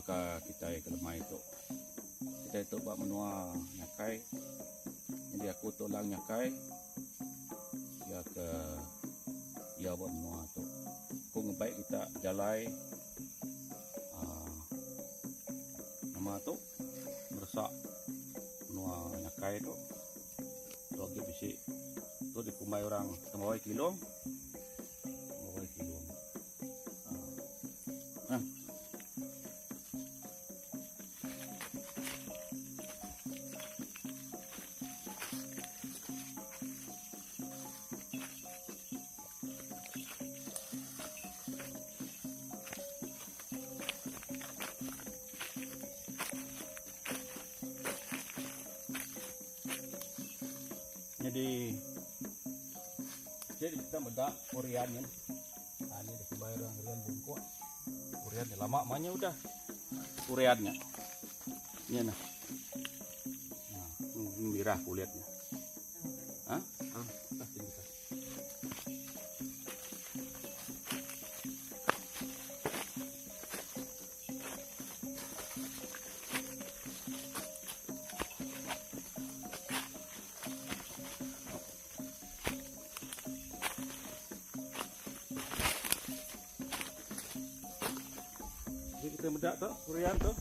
baka kita ke lemah itu. Kita itu bak menua nyakai. Jadi aku tulang nyakai. Ya ke ya bak menua tu. Aku ngebaik kita jalai. Nama tu meresak menua nyakai tu. Lagi bisi tu dikumai orang temawai kilong. Jadi kita bedak uriannya. Nah, ini dibayar urian bungkuk. Uriannya lama maknya udah uriannya. Ini nah. Nah, merah kulitnya. Hah? Kita bedak tuh, urian tuh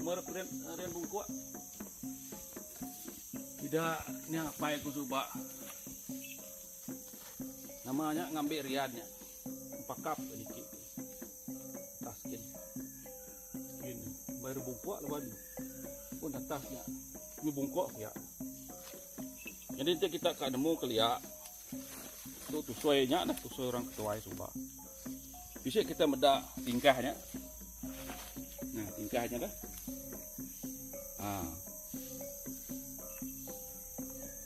urian bungkuk. Tidak, ini apa yang aku coba. Namanya ngambil riannya. 4 cup sedikit. Taskin. Ini, bayar bungkuk lawan. Pun atasnya. Ini bungkuk ya. Jadi nanti kita akan nemu keliak. Itu tusuainya dah, tusuai orang ketuai coba. Bisa kita bedak tingkahnya. Nah, tingkahnya dah.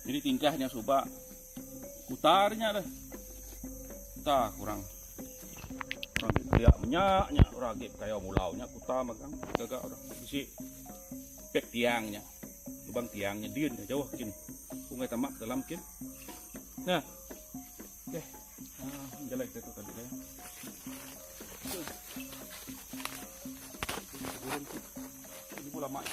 Jadi tingkahnya coba kutarnya dah. Kutar kurang lihat minyaknya orang kayak mulaunya kutar magang gagak orang bisi pek tiangnya lubang tiangnya dia jauh kin sungai tamak dalam kin. Nah, oke. Jalan itu tadi saya. Ini pula mak.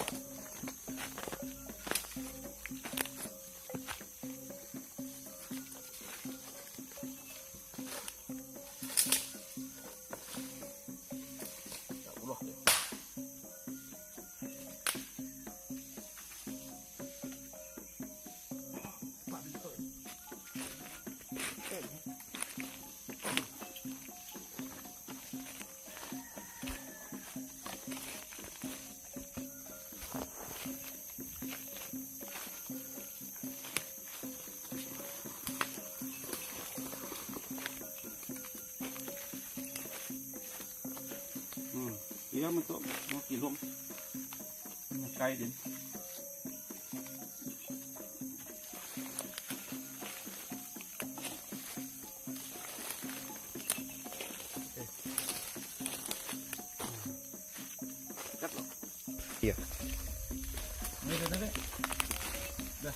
Iya untuk mau kilong nyakai din. Kat lo. Iya. Ini dah. Dah.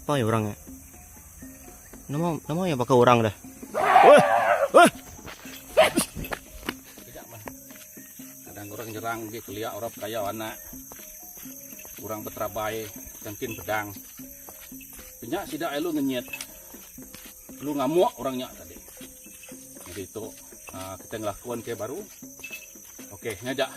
Apa ya orangnya? Nama yang pakai orang dah. Tidak mah. Kadang orang nyerang dia keliak orang kaya anak. Orang berterabai mungkin pedang. Penyak sidak elu ngenyet. Lu ngamuk orangnya tadi. Jadi itu kita ngelakukan kayak baru. Oke, ngajak.